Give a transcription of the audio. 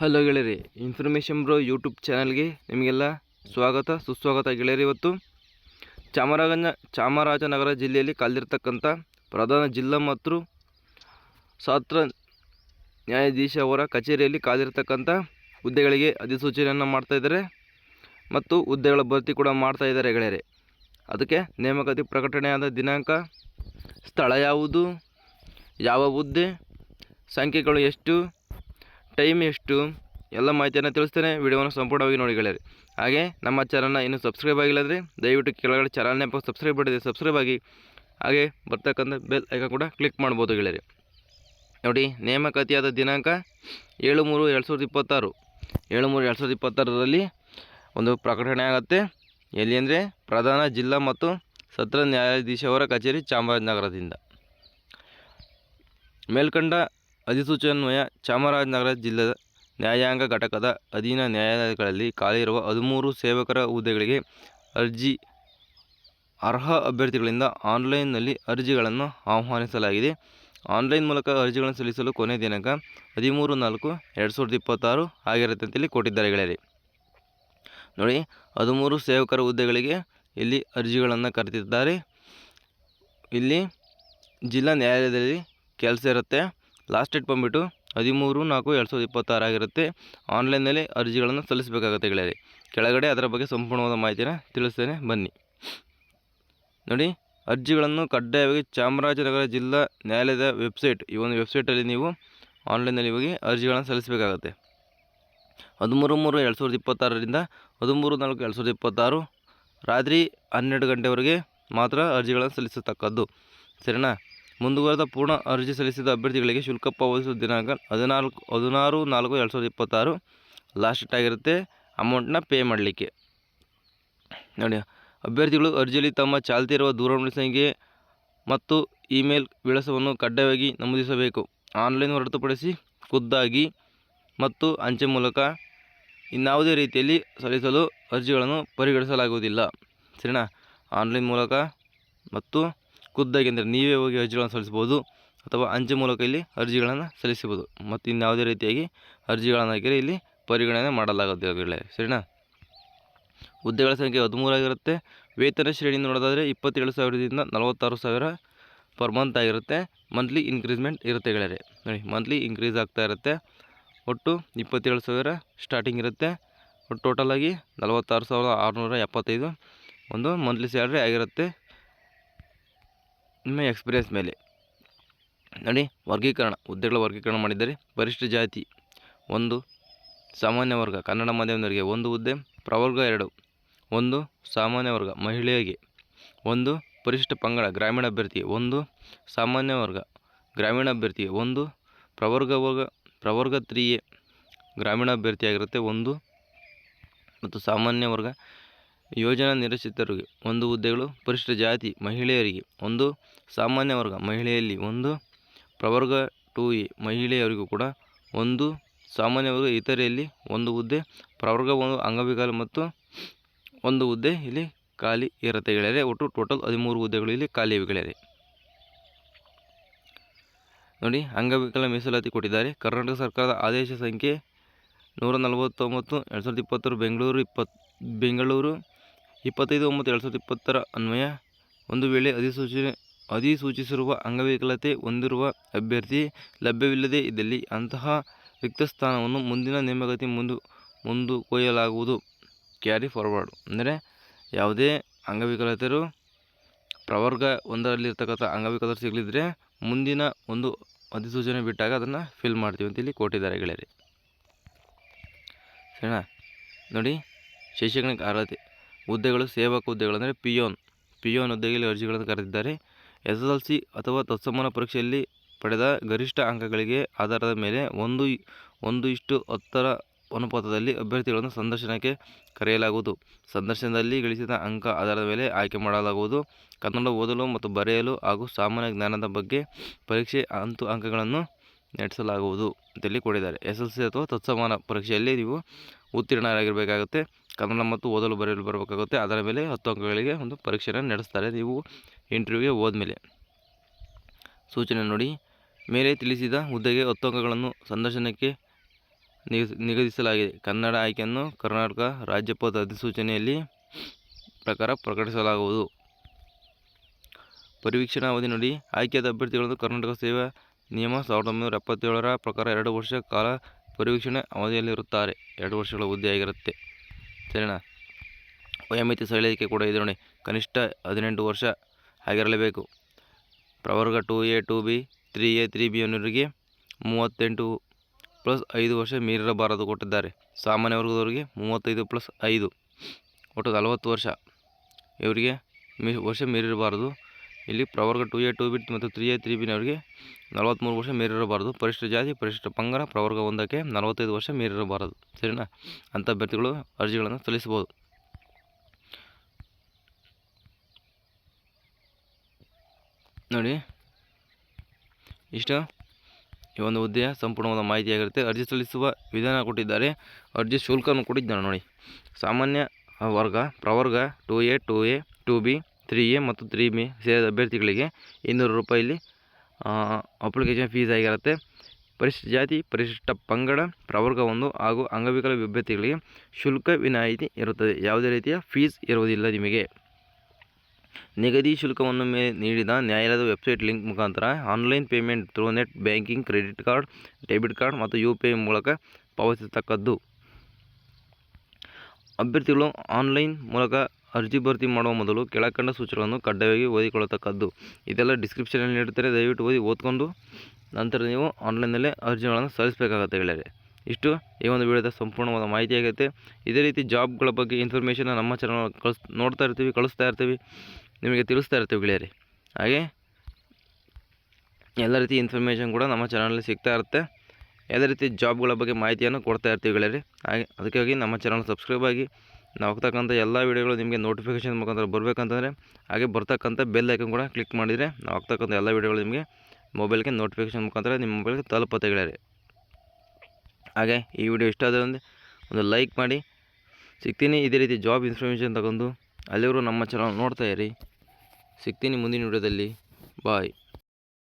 Hello ಗೆಳೆಯರಿ, information bro YouTube ಚಾನಲ್ಗೆ ನಿಮಗೆಲ್ಲ ಸ್ವಾಗತ ಸುಸ್ವಾಗತ ಗೆಳೆಯರಿ. ಇವತ್ತು ಚಾಮರಾಜನಗರ ಜಿಲ್ಲೆಯಲ್ಲಿ ಕಾಲಿರ್ತಕ್ಕಂಥ ಪ್ರಧಾನ ಜಿಲ್ಲಾ ಮತ್ತು ಸತ್ರ ನ್ಯಾಯಾಧೀಶ ಅವರ ಕಚೇರಿಯಲ್ಲಿ ಕಾಲಿರ್ತಕ್ಕಂಥ ಹುದ್ದೆಗಳಿಗೆ ಅಧಿಸೂಚನೆಯನ್ನು ಮಾಡ್ತಾಯಿದ್ದಾರೆ ಮತ್ತು ಹುದ್ದೆಗಳ ಭರ್ತಿ ಕೂಡ ಮಾಡ್ತಾಯಿದ್ದಾರೆ ಗೆಳೆಯರಿ. ಅದಕ್ಕೆ ನೇಮಕಾತಿ ಪ್ರಕಟಣೆಯಾದ ದಿನಾಂಕ, ಸ್ಥಳ ಯಾವುದು, ಯಾವ ಹುದ್ದೆ, ಸಂಖ್ಯೆಗಳು ಎಷ್ಟು, ಟೈಮ್ ಎಷ್ಟು, ಎಲ್ಲ ಮಾಹಿತಿಯನ್ನು ತಿಳಿಸ್ತೇನೆ. ವಿಡಿಯೋವನ್ನು ಸಂಪೂರ್ಣವಾಗಿ ನೋಡಿ ಗೆಳೆಯರಿ. ಹಾಗೆ ನಮ್ಮ ಚಾನಲ್ನ ಇನ್ನೂ ಸಬ್ಸ್ಕ್ರೈಬ್ ಆಗಿಲ್ಲ ಅಂದರೆ ದಯವಿಟ್ಟು ಕೆಳಗಡೆ ಚಾನಲ್ನೇ ಸಬ್ಸ್ಕ್ರೈಬ್ ಮಾಡಿದೆ, ಸಬ್ಸ್ಕ್ರೈಬ್ ಆಗಿ. ಹಾಗೆ ಬರ್ತಕ್ಕಂಥ ಬೆಲ್ ಐಕಾನ್ ಕೂಡ ಕ್ಲಿಕ್ ಮಾಡ್ಬೋದು ಗೆಳೆಯರಿ. ನೋಡಿ, ನೇಮಕಾತಿಯಾದ ದಿನಾಂಕ 7/3/2026 7/3/2026ರಲ್ಲಿ ಒಂದು ಪ್ರಕಟಣೆ ಆಗುತ್ತೆ. ಎಲ್ಲಿ ಅಂದರೆ ಪ್ರಧಾನ ಜಿಲ್ಲಾ ಮತ್ತು ಸತ್ರ ನ್ಯಾಯಾಧೀಶವರ ಕಚೇರಿ, ಚಾಮರಾಜನಗರದಿಂದ. ಮೇಲ್ಕಂಡ ಅಧಿಸೂಚನೆಯನ್ವಯ ಚಾಮರಾಜನಗರ ಜಿಲ್ಲಾ ನ್ಯಾಯಾಂಗ ಘಟಕದ ಅಧೀನ ನ್ಯಾಯಾಲಯಗಳಲ್ಲಿ ಖಾಲಿಯಿರುವ 13 ಸೇವಕರ ಹುದ್ದೆಗಳಿಗೆ ಅರ್ಹ ಅಭ್ಯರ್ಥಿಗಳಿಂದ ಆನ್ಲೈನ್ನಲ್ಲಿ ಅರ್ಜಿಗಳನ್ನು ಆಹ್ವಾನಿಸಲಾಗಿದೆ. ಆನ್ಲೈನ್ ಮೂಲಕ ಅರ್ಜಿಗಳನ್ನು ಸಲ್ಲಿಸಲು ಕೊನೆಯ ದಿನಾಂಕ 13/4/2026 ಆಗಿರುತ್ತೆ ಅಂತೇಳಿ ಕೊಟ್ಟಿದ್ದಾರೆ ಗೆಳೆಯರಿ. ನೋಡಿ, 13 ಸೇವಕರ ಹುದ್ದೆಗಳಿಗೆ ಇಲ್ಲಿ ಅರ್ಜಿಗಳನ್ನು ಕರೆದಿದ್ದಾರೆ. ಇಲ್ಲಿ ಜಿಲ್ಲಾ ನ್ಯಾಯಾಲಯದಲ್ಲಿ ಕೆಲಸ ಇರುತ್ತೆ. ಲಾಸ್ಟ್ ಡೇಟ್ ಬಂದುಬಿಟ್ಟು 13/4/2026 ಆಗಿರುತ್ತೆ. ಆನ್ಲೈನ್ನಲ್ಲಿ ಅರ್ಜಿಗಳನ್ನು ಸಲ್ಲಿಸಬೇಕಾಗುತ್ತೆ ಗೆಳೆಯರಿ. ಕೆಳಗಡೆ ಅದರ ಬಗ್ಗೆ ಸಂಪೂರ್ಣವಾದ ಮಾಹಿತಿನ ತಿಳಿಸ್ತೇನೆ, ಬನ್ನಿ ನೋಡಿ. ಅರ್ಜಿಗಳನ್ನು ಕಡ್ಡಾಯವಾಗಿ ಚಾಮರಾಜನಗರ ಜಿಲ್ಲಾ ನ್ಯಾಯಾಲಯದ ವೆಬ್ಸೈಟ್, ಈ ಒಂದು ವೆಬ್ಸೈಟಲ್ಲಿ ನೀವು ಆನ್ಲೈನಲ್ಲಿ ಹೋಗಿ ಅರ್ಜಿಗಳನ್ನು ಸಲ್ಲಿಸಬೇಕಾಗುತ್ತೆ. 13/3/2026ರಿಂದ 13/4/2026 ರಾತ್ರಿ 12 ಗಂಟೆವರೆಗೆ ಮಾತ್ರ ಅರ್ಜಿಗಳನ್ನು ಸಲ್ಲಿಸತಕ್ಕದ್ದು, ಸರಿನಾ. ಮುಂದುವರೆದ ಪೂರ್ಣ ಅರ್ಜಿ ಸಲ್ಲಿಸಿದ ಅಭ್ಯರ್ಥಿಗಳಿಗೆ ಶುಲ್ಕ ಪಾವತಿಸುವ ದಿನಾಂಕ 14/4/2026 ಲಾಸ್ಟ್ ಡೇಟ್ ಆಗಿರುತ್ತೆ ಅಮೌಂಟ್ನ ಪೇ ಮಾಡಲಿಕ್ಕೆ. ನೋಡಿ, ಅಭ್ಯರ್ಥಿಗಳು ಅರ್ಜಿಯಲ್ಲಿ ತಮ್ಮ ಚಾಲ್ತಿ ಇರುವ ದೂರವಾಣಿ ಸಂಖ್ಯೆ ಮತ್ತು ಇಮೇಲ್ ವಿಳಾಸವನ್ನು ಕಡ್ಡಾಯವಾಗಿ ನಮೂದಿಸಬೇಕು. ಆನ್ಲೈನ್ ಹೊರತುಪಡಿಸಿ ಖುದ್ದಾಗಿ ಮತ್ತು ಅಂಚೆ ಮೂಲಕ ಇನ್ಯಾವುದೇ ರೀತಿಯಲ್ಲಿ ಸಲ್ಲಿಸಲು ಅರ್ಜಿಗಳನ್ನು ಪರಿಗಣಿಸಲಾಗುವುದಿಲ್ಲ, ಸರಿನಾ. ಆನ್ಲೈನ್ ಮೂಲಕ ಮತ್ತು ಖುದ್ದಾಗಿ ಅಂದರೆ ನೀವೇ ಹೋಗಿ ಅರ್ಜಿಗಳನ್ನು ಸಲ್ಲಿಸ್ಬೋದು, ಅಥವಾ ಅಂಚೆ ಮೂಲಕ ಇಲ್ಲಿ ಅರ್ಜಿಗಳನ್ನು ಸಲ್ಲಿಸಬಹುದು. ಮತ್ತು ಇನ್ಯಾವುದೇ ರೀತಿಯಾಗಿ ಅರ್ಜಿಗಳನ್ನು ಹಾಕಿದರೆ ಇಲ್ಲಿ ಪರಿಗಣನೆ ಮಾಡಲಾಗುವುದಿಲ್ಲ, ಸರಿನಾ. ಹುದ್ದೆಗಳ ಸಂಖ್ಯೆ 13 ಆಗಿರುತ್ತೆ. ವೇತನ ಶ್ರೇಣಿ ನೋಡೋದಾದರೆ 27,000ದಿಂದ 46,000 ಪರ್ ಮಂತ್ ಆಗಿರುತ್ತೆ. ಮಂತ್ಲಿ ಇನ್ಕ್ರೀಸ್ಮೆಂಟ್ ಇರುತ್ತೆ ಗೆಳೆಯರೆ. ನೋಡಿ, ಮಂತ್ಲಿ ಇನ್ಕ್ರೀಸ್ ಆಗ್ತಾ ಇರುತ್ತೆ. ಒಟ್ಟು 27,000 ಸ್ಟಾರ್ಟಿಂಗ್ ಇರುತ್ತೆ. ಒಟ್ಟು ಟೋಟಲಾಗಿ 46,675 ಒಂದು ಮಂತ್ಲಿ ಸ್ಯಾಲ್ರಿ ಆಗಿರುತ್ತೆ ನಿಮ್ಮ ಎಕ್ಸ್ಪೀರಿಯನ್ಸ್ ಮೇಲೆ. ನೋಡಿ, ವರ್ಗೀಕರಣ, ಹುದ್ದೆಗಳ ವರ್ಗೀಕರಣ ಮಾಡಿದ್ದಾರೆ. ಪರಿಶಿಷ್ಟ ಜಾತಿ 1, ಸಾಮಾನ್ಯ ವರ್ಗ ಕನ್ನಡ ಮಾಧ್ಯಮದವರಿಗೆ 1 ಹುದ್ದೆ, ಪ್ರವರ್ಗ 2, 1 ಸಾಮಾನ್ಯ ವರ್ಗ ಮಹಿಳೆಯರಿಗೆ 1, ಪರಿಶಿಷ್ಟ ಪಂಗಡ ಗ್ರಾಮೀಣ ಅಭ್ಯರ್ಥಿಗೆ 1, ಸಾಮಾನ್ಯ ವರ್ಗ ಗ್ರಾಮೀಣ ಅಭ್ಯರ್ಥಿಗೆ 1, ಪ್ರವರ್ಗ 3A ಗ್ರಾಮೀಣ ಅಭ್ಯರ್ಥಿಯಾಗಿರುತ್ತೆ 1, ಮತ್ತು ಸಾಮಾನ್ಯ ವರ್ಗ ಯೋಜನಾ ನಿರಾಶ್ರಿತರಿಗೆ 1 ಹುದ್ದೆಗಳು. ಪರಿಶಿಷ್ಟ ಜಾತಿ ಮಹಿಳೆಯರಿಗೆ 1, ಸಾಮಾನ್ಯ ವರ್ಗ ಮಹಿಳೆಯಲ್ಲಿ 1, ಪ್ರವರ್ಗ 2A ಮಹಿಳೆಯರಿಗೂ ಕೂಡ 1, ಸಾಮಾನ್ಯ ವರ್ಗ ಇತರೆಯಲ್ಲಿ 1 ಹುದ್ದೆ, ಪ್ರವರ್ಗ 1 ಅಂಗವಿಕಲ ಮತ್ತು 1 ಹುದ್ದೆ ಇಲ್ಲಿ ಖಾಲಿ ಇರುತ್ತೆ ಗೆಳೆಯರೆ. ಒಟ್ಟು ಟೋಟಲ್ 13 ಹುದ್ದೆಗಳು ಇಲ್ಲಿ ಖಾಲಿ ಇವೆ ಗೆಳೆಯರೆ. ನೋಡಿ, ಅಂಗವಿಕಲ ಮೀಸಲಾತಿ ಕೊಟ್ಟಿದ್ದಾರೆ. ಕರ್ನಾಟಕ ಸರ್ಕಾರದ ಆದೇಶ ಸಂಖ್ಯೆ 149/2026 ಬೆಂಗಳೂರು 25/9/2020 ಅನ್ವಯ ಒಂದು ವೇಳೆ ಅಧಿಸೂಚಿಸಿರುವ ಅಂಗವಿಕಲತೆ ಹೊಂದಿರುವ ಅಭ್ಯರ್ಥಿ ಲಭ್ಯವಿಲ್ಲದೇ ಇದ್ದಲ್ಲಿ ಅಂತಹ ರಿಕ್ತ ಸ್ಥಾನವನ್ನು ಮುಂದಿನ ನೇಮಕಾತಿ ಮುಂದುಕೊಯ್ಯಲಾಗುವುದು. ಕ್ಯಾರಿ ಫಾರ್ವರ್ಡ್ ಅಂದರೆ ಯಾವುದೇ ಅಂಗವಿಕಲತೆಯರು ಪ್ರವರ್ಗ 1ರಲ್ಲಿರ್ತಕ್ಕಂಥ ಅಂಗವಿಕಲರು ಸಿಗಲಿದ್ರೆ ಮುಂದಿನ ಒಂದು ಅಧಿಸೂಚನೆ ಬಿಟ್ಟಾಗ ಅದನ್ನು ಫಿಲ್ ಮಾಡ್ತೀವಿ ಅಂತೇಳಿ ಕೊಟ್ಟಿದ್ದಾರೆ ಗೆಳೆಯರೆ, ಸರಿನಾ. ನೋಡಿ, ಶೈಕ್ಷಣಿಕ ಅರ್ಹತೆ ಹುದ್ದೆಗಳು ಸೇವಕ ಹುದ್ದೆಗಳು ಅಂದರೆ ಪಿಯೋನ್ ಹುದ್ದೆಗೆ ಅರ್ಜಿಗಳನ್ನು ಕರೆದಿದ್ದಾರೆ. SSLC ಅಥವಾ ತತ್ಸಮಾನ ಪರೀಕ್ಷೆಯಲ್ಲಿ ಪಡೆದ ಗರಿಷ್ಠ ಅಂಕಗಳಿಗೆ ಆಧಾರದ ಮೇಲೆ 1:10 ಅನುಪಾತದಲ್ಲಿ ಅಭ್ಯರ್ಥಿಗಳನ್ನು ಸಂದರ್ಶನಕ್ಕೆ ಕರೆಯಲಾಗುವುದು. ಸಂದರ್ಶನದಲ್ಲಿ ಗಳಿಸಿದ ಅಂಕ ಆಧಾರದ ಮೇಲೆ ಆಯ್ಕೆ ಮಾಡಲಾಗುವುದು. ಕನ್ನಡ ಓದಲು ಮತ್ತು ಬರೆಯಲು ಹಾಗೂ ಸಾಮಾನ್ಯ ಜ್ಞಾನದ ಬಗ್ಗೆ ಪರೀಕ್ಷೆ 10 ಅಂಕಗಳನ್ನು ನಡೆಸಲಾಗುವುದು ಅಂತೇಳಿ ಕೊಟ್ಟಿದ್ದಾರೆ. SSLC ಅಥವಾ ತತ್ಸಮಾನ ಪರೀಕ್ಷೆಯಲ್ಲಿ ನೀವು ಉತ್ತೀರ್ಣರಾಗಿರಬೇಕಾಗುತ್ತೆ. ಕನ್ನಡ ಮತ್ತು ಓದಲು ಬರೆಯಲು ಬರಬೇಕಾಗುತ್ತೆ. ಅದರ ಮೇಲೆ 10 ಅಂಕಗಳಿಗೆ ಒಂದು ಪರೀಕ್ಷೆಯನ್ನು ನಡೆಸ್ತಾರೆ ನೀವು ಇಂಟರ್ವ್ಯೂಗೆ ಹೋದ್ಮೇಲೆ. ಸೂಚನೆ ನೋಡಿ, ಮೇಲೆ ತಿಳಿಸಿದ ಹುದ್ದೆಗೆ 10 ಅಂಕಗಳನ್ನು ಸಂದರ್ಶನಕ್ಕೆ ನಿಗದಿಸಲಾಗಿದೆ. ಕನ್ನಡ ಆಯ್ಕೆಯನ್ನು ಕರ್ನಾಟಕ ರಾಜ್ಯಪಾಲದ ಅಧಿಸೂಚನೆಯಲ್ಲಿ ಪ್ರಕಾರ ಪ್ರಕಟಿಸಲಾಗುವುದು. ಪರಿವೀಕ್ಷಣಾ ಅವಧಿ ನೋಡಿ. ಆಯ್ಕೆಯಾದ ಅಭ್ಯರ್ಥಿಗಳನ್ನು ಕರ್ನಾಟಕ ಸೇವಾ ನಿಯಮ 1977 ಪ್ರಕಾರ 2 ವರ್ಷ ಕಾಲ ಪರಿವೀಕ್ಷಣೆ ಅವಧಿಯಲ್ಲಿರುತ್ತಾರೆ. 2 ವರ್ಷಗಳ ಹುದ್ದೆಯಾಗಿರುತ್ತೆ. ಸರಿನಾ? ವಯೋಮಿತಿ ಸಡಿಲಿಕೆ ಕೂಡ ಇದೆ ನೋಡಿ. ಕನಿಷ್ಠ 18 ವರ್ಷ ಆಗಿರಲೇಬೇಕು. ಪ್ರವರ್ಗ 2A 2B 3A 3B ಅನ್ನೋರಿಗೆ 38+5 ವರ್ಷ ಮೀರಿರಬಾರದು ಕೊಟ್ಟಿದ್ದಾರೆ. ಸಾಮಾನ್ಯ ವರ್ಗದವರಿಗೆ 35+5 ಒಟ್ಟು 40 ವರ್ಷ ಇವರಿಗೆ ವರ್ಷ ಮೀರಿರಬಾರದು. ಇಲ್ಲಿ ಪ್ರವರ್ಗ 2A 2B ಮತ್ತು 3A 3Bನವರಿಗೆ 43 ವರ್ಷ ಮೀರಿರಬಾರದು. ಪರಿಶಿಷ್ಟ ಜಾತಿ ಪರಿಶಿಷ್ಟ ಪಂಗಡ ಪ್ರವರ್ಗ 1ಕ್ಕೆ 45 ವರ್ಷ ಮೀರಿರಬಾರದು. ಸರಿನಾ? ಅಂಥ ಅಭ್ಯರ್ಥಿಗಳು ಅರ್ಜಿಗಳನ್ನು ಸಲ್ಲಿಸಬಹುದು. ನೋಡಿ, ಇಷ್ಟು ಈ ಒಂದು ಹುದ್ದೆಯ ಸಂಪೂರ್ಣವಾದ ಮಾಹಿತಿಯಾಗಿರುತ್ತೆ. ಅರ್ಜಿ ಸಲ್ಲಿಸುವ ವಿಧಾನ ಕೊಟ್ಟಿದ್ದಾರೆ. ಅರ್ಜಿ ಶುಲ್ಕವನ್ನು ಕೊಟ್ಟಿದ್ದಾನೆ ನೋಡಿ. ಸಾಮಾನ್ಯ ವರ್ಗ ಪ್ರವರ್ಗ 2A 2A 2B 3A ಮತ್ತು 3B ಸೇರಿದ ಅಭ್ಯರ್ಥಿಗಳಿಗೆ 200 ರೂಪಾಯಿ ಇಲ್ಲಿ ಅಪ್ಲಿಕೇಶನ್ ಫೀಸ್ ಆಗಿರುತ್ತೆ. ಪರಿಶಿಷ್ಟ ಜಾತಿ ಪರಿಶಿಷ್ಟ ಪಂಗಡ ಪ್ರವರ್ಗ 1 ಹಾಗೂ ಅಂಗವಿಕಲ ಅಭ್ಯರ್ಥಿಗಳಿಗೆ ಶುಲ್ಕ ವಿನಾಯಿತಿ ಇರುತ್ತದೆ. ಯಾವುದೇ ರೀತಿಯ ಫೀಸ್ ಇರುವುದಿಲ್ಲ ನಿಮಗೆ. ನಿಗದಿ ಶುಲ್ಕವನ್ನು ನೀಡಿದ ನ್ಯಾಯಾಲಯದ ವೆಬ್ಸೈಟ್ ಲಿಂಕ್ ಮುಖಾಂತರ online payment through net banking, credit card, debit card ಮತ್ತು UPI ಮೂಲಕ ಪಾವತಿಸತಕ್ಕದ್ದು. ಅಭ್ಯರ್ಥಿಗಳು ಆನ್ಲೈನ್ ಮೂಲಕ ಅರ್ಜಿ ಭರ್ತಿ ಮಾಡುವ ಮೊದಲು ಕೆಳಕಂಡ ಸೂಚನೆಗಳನ್ನು ಕಡ್ಡಾಯವಾಗಿ ಓದಿಕೊಳ್ಳತಕ್ಕದ್ದು. ಇದೆಲ್ಲ ಡಿಸ್ಕ್ರಿಪ್ಷನಲ್ಲಿ ನೀಡುತ್ತಾರೆ. ದಯವಿಟ್ಟು ಓದ್ಕೊಂಡು ನಂತರ ನೀವು ಆನ್ಲೈನಲ್ಲೇ ಅರ್ಜಿಗಳನ್ನು ಸಲ್ಲಿಸಬೇಕಾಗತ್ತೆ ಗೆಳೆಯರೆ. ಇಷ್ಟು ಈ ಒಂದು ವಿಡಿಯೋದ ಸಂಪೂರ್ಣವಾದ ಮಾಹಿತಿ ಆಗುತ್ತೆ. ಇದೇ ರೀತಿ ಜಾಬ್ಗಳ ಬಗ್ಗೆ ಇನ್ಫಾರ್ಮೇಷನ್ ನಮ್ಮ ಚಾನಲ್ ನೋಡ್ತಾ ಇರ್ತೀವಿ, ಕಳಿಸ್ತಾ ಇರ್ತೀವಿ, ನಿಮಗೆ ತಿಳಿಸ್ತಾ ಇರ್ತೀವಿ ಗೆಳೆಯರೆ. ಹಾಗೆ ಎಲ್ಲ ರೀತಿ ಇನ್ಫಾರ್ಮೇಷನ್ ಕೂಡ ನಮ್ಮ ಚಾನಲಲ್ಲಿ ಸಿಗ್ತಾ ಇರುತ್ತೆ. ಯಾವುದೇ ರೀತಿ ಜಾಬ್ಗಳ ಬಗ್ಗೆ ಮಾಹಿತಿಯನ್ನು ಕೊಡ್ತಾ ಇರ್ತೀವಿ ಗೆಳೆಯರೆ. ಹಾಗೆ ಅದಕ್ಕಾಗಿ ನಮ್ಮ ಚಾನಲ್ ಸಬ್ಸ್ಕ್ರೈಬ್ ಆಗಿ. ನಾವು ಹಾಕ್ತಕ್ಕಂಥ ಎಲ್ಲ ವೀಡಿಯೋಗಳು ನಿಮಗೆ ನೋಟಿಫಿಕೇಷನ್ ಮುಖಾಂತರ ಬರಬೇಕಂತಂದರೆ ಹಾಗೆ ಬರ್ತಕ್ಕಂಥ ಬೆಲ್ ಐಕನ್ ಕೂಡ ಕ್ಲಿಕ್ ಮಾಡಿದರೆ ನಾವು ಹಾಕ್ತಕ್ಕಂಥ ಎಲ್ಲ ವೀಡಿಯೋಗಳು ನಿಮಗೆ ಮೊಬೈಲ್ಗೆ ನೋಟಿಫಿಕೇಷನ್ ಮುಖಾಂತರ ನಿಮ್ಮ ಮೊಬೈಲ್ಗೆ ತಲುಪುತ್ತೆ ಗೆಳೆಯರೆ. ಹಾಗೆ ಈ ವಿಡಿಯೋ ಇಷ್ಟ ಆದರೆ ಒಂದು ಲೈಕ್ ಮಾಡಿ. ಸಿಗ್ತೀನಿ ಇದೇ ರೀತಿ ಜಾಬ್ ಇನ್ಫಾರ್ಮೇಷನ್ ತಗೊಂಡು. ಅಲ್ಲಿವರು ನಮ್ಮ ಚಾನಲ್ ನೋಡ್ತಾ ಇರಿ. ಸಿಗ್ತೀನಿ ಮುಂದಿನ ವಿಡಿಯೋದಲ್ಲಿ. ಬಾಯ್.